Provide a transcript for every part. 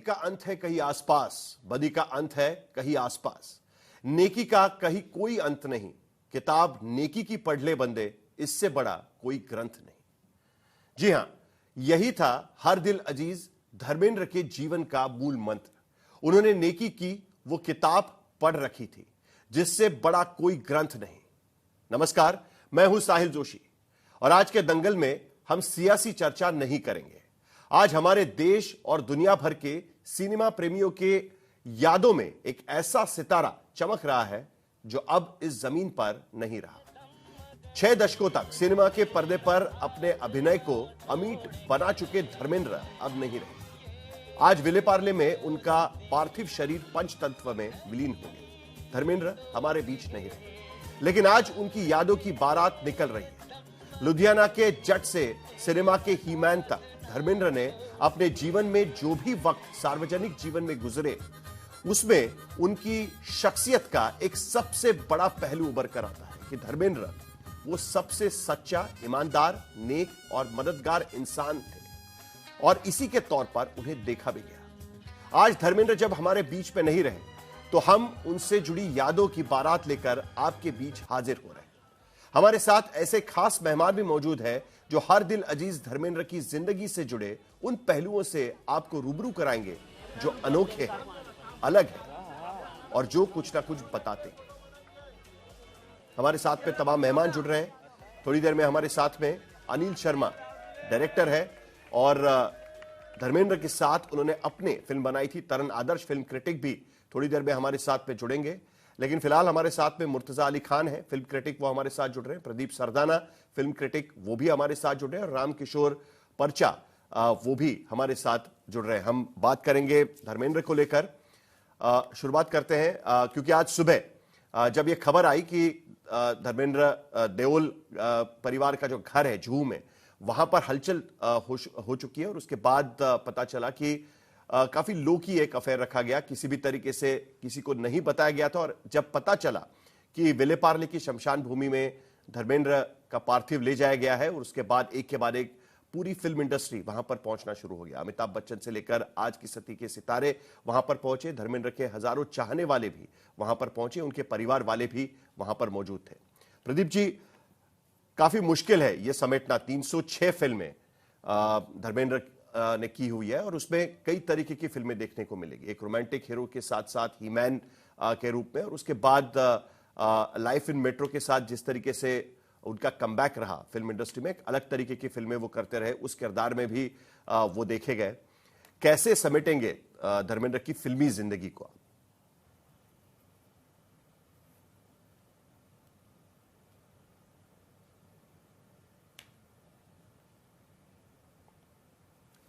का अंत है कहीं आसपास, बदी का अंत है कहीं आसपास, नेकी का कहीं कोई अंत नहीं, किताब नेकी की पढ़ ले बंदे, इससे बड़ा कोई ग्रंथ नहीं। जी हां, यही था हर दिल अजीज धर्मेंद्र के जीवन का मूल मंत्र। उन्होंने नेकी की वो किताब पढ़ रखी थी जिससे बड़ा कोई ग्रंथ नहीं। नमस्कार, मैं हूं साहिल जोशी और आज के दंगल में हम सियासी चर्चा नहीं करेंगे। आज हमारे देश और दुनिया भर के सिनेमा प्रेमियों के यादों में एक ऐसा सितारा चमक रहा है जो अब इस जमीन पर नहीं रहा। 6 दशकों तक सिनेमा के पर्दे पर अपने अभिनय को अमीट बना चुके धर्मेंद्र अब नहीं रहे। आज विलेपार्ले में उनका पार्थिव शरीर पंचतत्व में विलीन हो गया। धर्मेंद्र हमारे बीच नहीं रहे, लेकिन आज उनकी यादों की बारात निकल रही है। लुधियाना के जट से सिनेमा के हीमैन तक धर्मेंद्र ने अपने जीवन में जो भी वक्त सार्वजनिक जीवन में गुजरे, उसमें उनकी शख्सियत का एक सबसे बड़ा पहलू उभर कर आता है कि धर्मेंद्र वो सबसे सच्चा, ईमानदार, नेक और मददगार इंसान थे और इसी के तौर पर उन्हें देखा भी गया। आज धर्मेंद्र जब हमारे बीच में नहीं रहे तो हम उनसे जुड़ी यादों की बारात लेकर आपके बीच हाजिर हो रहे हैं। हमारे साथ ऐसे खास मेहमान भी मौजूद हैं जो हर दिल अजीज धर्मेंद्र की जिंदगी से जुड़े उन पहलुओं से आपको रूबरू कराएंगे जो अनोखे हैं, अलग हैं और जो कुछ ना कुछ बताते हैं। हमारे साथ में तमाम मेहमान जुड़ रहे हैं। थोड़ी देर में हमारे साथ में अनिल शर्मा डायरेक्टर है और धर्मेंद्र के साथ उन्होंने अपने फिल्म बनाई थी तरन आदर्श, फिल्म क्रिटिक भी थोड़ी देर में हमारे साथ में जुड़ेंगे। लेकिन फिलहाल हमारे साथ में मुर्तजा अली खान है, फिल्म क्रिटिक, वो हमारे साथ जुड़ रहे हैं। प्रदीप सरदाना, फिल्म क्रिटिक, वो भी हमारे साथ जुड़ रहे हैं और राम किशोर पर्चा वो भी हमारे साथ जुड़ रहे हैं। हम बात करेंगे धर्मेंद्र को लेकर। शुरुआत करते हैं क्योंकि आज सुबह जब ये खबर आई कि धर्मेंद्र देओल परिवार का जो घर है जुहू में, वहां पर हलचल हो चुकी है और उसके बाद पता चला कि काफी लो की एक अफेयर रखा गया, किसी भी तरीके से किसी को नहीं बताया गया था। और जब पता चला कि विलेपार्ले की शमशान भूमि में धर्मेंद्र का पार्थिव ले जाया गया है और उसके बाद एक के बाद एक पूरी फिल्म इंडस्ट्री वहां पर पहुंचना शुरू हो गया। अमिताभ बच्चन से लेकर आज की सदी के सितारे वहां पर पहुंचे, धर्मेंद्र के हजारों चाहने वाले भी वहां पर पहुंचे, उनके परिवार वाले भी वहां पर मौजूद थे। प्रदीप जी, काफी मुश्किल है यह समेटना। 306 फिल्में धर्मेंद्र ने की हुई है और उसमें कई तरीके की फिल्में देखने को मिलेगी। एक रोमांटिक हीरो के साथ साथ हीमैन के रूप में, और उसके बाद लाइफ इन मेट्रो के साथ जिस तरीके से उनका कमबैक रहा फिल्म इंडस्ट्री में, एक अलग तरीके की फिल्में वो करते रहे, उस किरदार में भी वो देखे गए। कैसे समेटेंगे धर्मेंद्र की फिल्मी जिंदगी को?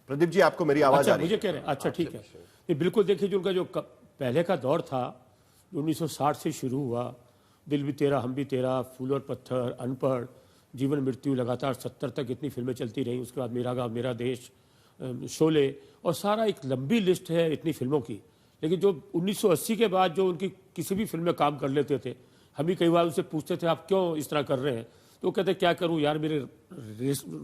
प्रदीप जी, आपको मेरी आवाज आ रही है? मुझे कह रहे हैं, अच्छा ठीक है। ये बिल्कुल देखिए, जो उनका जो पहले का दौर था 1960 से शुरू हुआ, दिल भी तेरा हम भी तेरा, फूल और पत्थर, अनपढ़, जीवन मृत्यु, लगातार 70 तक इतनी फिल्में चलती रहीं। उसके बाद मेरा गाँव मेरा देश, शोले, और सारा एक लंबी लिस्ट है इतनी फिल्मों की। लेकिन जो 1980 के बाद जो उनकी किसी भी फिल्म में काम कर लेते थे, हम भी कई बार उनसे पूछते थे आप क्यों इस तरह कर रहे हैं, तो वो कहते क्या करूं यार, मेरे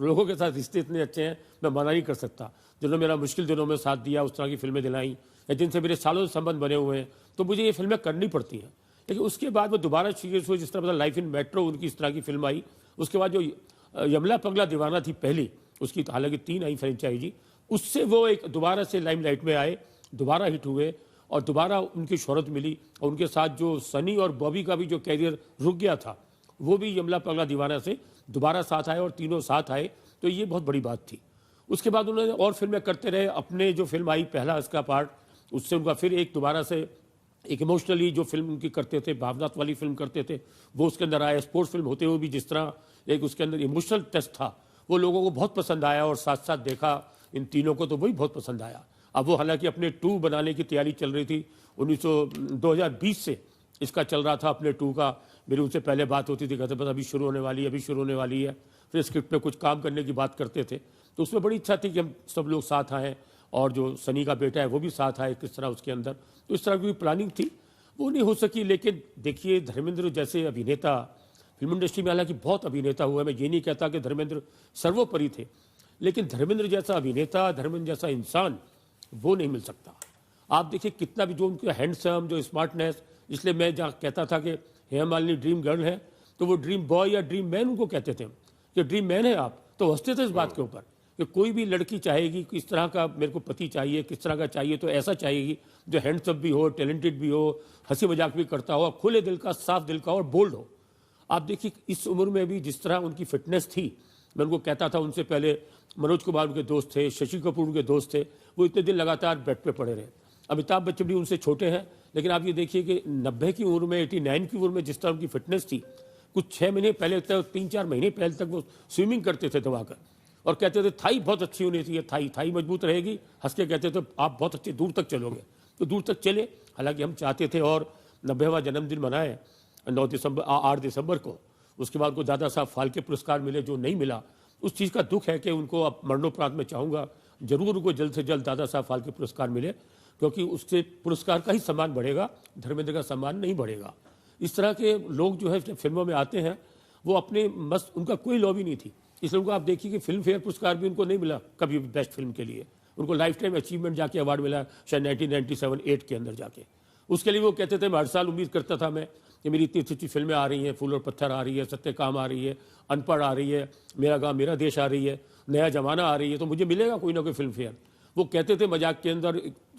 लोगों के साथ रिश्ते इतने अच्छे हैं, मैं मना नहीं कर सकता। जिन्होंने मेरा मुश्किल दिनों में साथ दिया, उस तरह की फिल्में दिलाई, या जिनसे मेरे सालों से संबंध बने हुए हैं, तो मुझे ये फिल्में करनी पड़ती हैं। लेकिन उसके बाद वो दोबारा सीरियस हुए, जिस तरह मतलब लाइफ इन मेट्रो उनकी इस तरह की फिल्म आई। उसके बाद जो यमला पगला दीवाना थी पहली, उसकी हालांकि 3 आई फ्रेंचाइजी, उससे वो एक दोबारा से लाइमलाइट में आए, दोबारा हिट हुए और दोबारा उनकी शोहरत मिली। और उनके साथ जो सनी और बॉबी का भी जो कैरियर रुक गया था, वो भी यमला पगला दीवाना से दोबारा साथ आए और तीनों साथ आए, तो ये बहुत बड़ी बात थी। उसके बाद उन्होंने और फिल्में करते रहे। अपने जो फिल्म आई पहला इसका पार्ट, उससे उनका फिर एक दोबारा से एक इमोशनली जो फिल्म उनकी करते थे, भावनात्मक वाली फिल्म करते थे, वो उसके अंदर आया। स्पोर्ट्स फिल्म होते हुए भी जिस तरह एक उसके अंदर इमोशनल टच था, वो लोगों को बहुत पसंद आया। और साथ साथ देखा इन तीनों को तो वही बहुत पसंद आया। अब वो हालांकि अपने 2 बनाने की तैयारी चल रही थी, 2020 से इसका चल रहा था अपने 2 का। मेरी उनसे पहले बात होती थी, कहते बस अभी शुरू होने वाली है, अभी शुरू होने वाली है। फिर स्क्रिप्ट पे कुछ काम करने की बात करते थे, तो उसमें बड़ी इच्छा थी कि हम सब लोग साथ आएँ और जो सनी का बेटा है वो भी साथ आए किस तरह उसके अंदर। तो इस तरह की प्लानिंग थी, वो नहीं हो सकी। लेकिन देखिए, धर्मेंद्र जैसे अभिनेता फिल्म इंडस्ट्री में हालांकि बहुत अभिनेता हुए, मैं ये नहीं कहता कि धर्मेंद्र सर्वोपरि थे, लेकिन धर्मेंद्र जैसा अभिनेता, धर्मेंद्र जैसा इंसान वो नहीं मिल सकता। आप देखिए कितना भी जो उनका हैंडसम, जो स्मार्टनेस, इसलिए मैं जहाँ कहता था कि हेमा मालिनी ड्रीम गर्ल है, तो वो ड्रीम बॉय या ड्रीम मैन उनको कहते थे कि ड्रीम मैन है आप, तो हंसते थे इस बात के ऊपर कि कोई भी लड़की चाहेगी किस तरह का मेरे को पति चाहिए, किस तरह का चाहिए, तो ऐसा चाहेगी जो हैंडसम भी हो, टैलेंटेड भी हो, हंसी मजाक भी करता हो, खुले दिल का, साफ दिल का और बोल्ड हो। आप देखिए इस उम्र में भी जिस तरह उनकी फिटनेस थी, मैं उनको कहता था, उनसे पहले मनोज कुमार उनके दोस्त थे, शशि कपूर उनके दोस्त थे, वो इतने दिन लगातार बेड पे पड़े रहे। अमिताभ बच्चन भी उनसे छोटे हैं, लेकिन आप ये देखिए कि 90 की उम्र में, 89 की उम्र में जिस तरह उनकी फिटनेस थी, कुछ 6 महीने पहले तक, 3-4 महीने पहले तक वो स्विमिंग करते थे दबाकर और कहते थे थाई बहुत अच्छी होनी चाहिए, थाई मजबूत रहेगी, हंस के कहते थे आप बहुत अच्छे दूर तक चलोगे, तो दूर तक चले। हालांकि हम चाहते थे और 90वां जन्मदिन मनाए 8 दिसंबर को, उसके बाद को दादा साहब फाल्के पुरस्कार मिले जो नहीं मिला। उस चीज़ का दुख है कि उनको अब मरणोपरांत में चाहूँगा जरूर उनको जल्द से जल्द दादा साहब फाल्के पुरस्कार मिले, क्योंकि उससे पुरस्कार का ही सम्मान बढ़ेगा, धर्मेंद्र का सम्मान नहीं बढ़ेगा। इस तरह के लोग जो है फिल्मों में आते हैं, वो अपने मस्त, उनका कोई लॉबी नहीं थी, इसलिए उनको आप देखिए कि फिल्म फेयर पुरस्कार भी उनको नहीं मिला कभी बेस्ट फिल्म के लिए, उनको लाइफ टाइम अचीवमेंट जाके अवार्ड मिला शायद 1997-8 के अंदर जाके। उसके लिए वो कहते थे, मैं हर साल उम्मीद करता था मैं कि मेरी इतनी अच्छी फिल्में आ रही हैं, फूल और पत्थर आ रही है, सत्यकाम आ रही है, अनपढ़ आ रही है, मेरा गांव मेरा देश आ रही है, नया जमाना आ रही है, तो मुझे मिलेगा कोई ना कोई फिल्म फेयर। वो कहते थे मजाक के अंदर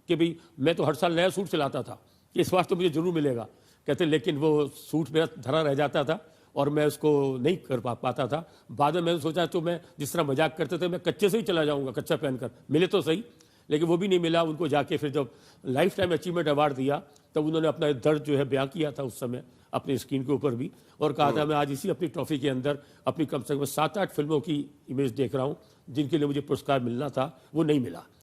कि भाई मैं तो हर साल नया सूट सिलाता था, इस बार तो मुझे जरूर मिलेगा। कहते लेकिन वो सूट मेरा धरा रह जाता था और मैं उसको नहीं कर पाता था। बाद में मैंने सोचा तो मैं जिस तरह मजाक करते थे मैं कच्चे से ही चला जाऊंगा, कच्चा पहनकर, मिले तो सही, लेकिन वो भी नहीं मिला उनको। जाके फिर जब लाइफ टाइम अचीवमेंट अवार्ड दिया तब उन्होंने अपना दर्द जो है बयां किया था उस समय अपनी स्क्रीन के ऊपर भी, और कहा था मैं आज इसी अपनी ट्रॉफी के अंदर अपनी कम से कम 7-8 फिल्मों की इमेज देख रहा हूं जिनके लिए मुझे पुरस्कार मिलना था, वो नहीं मिला।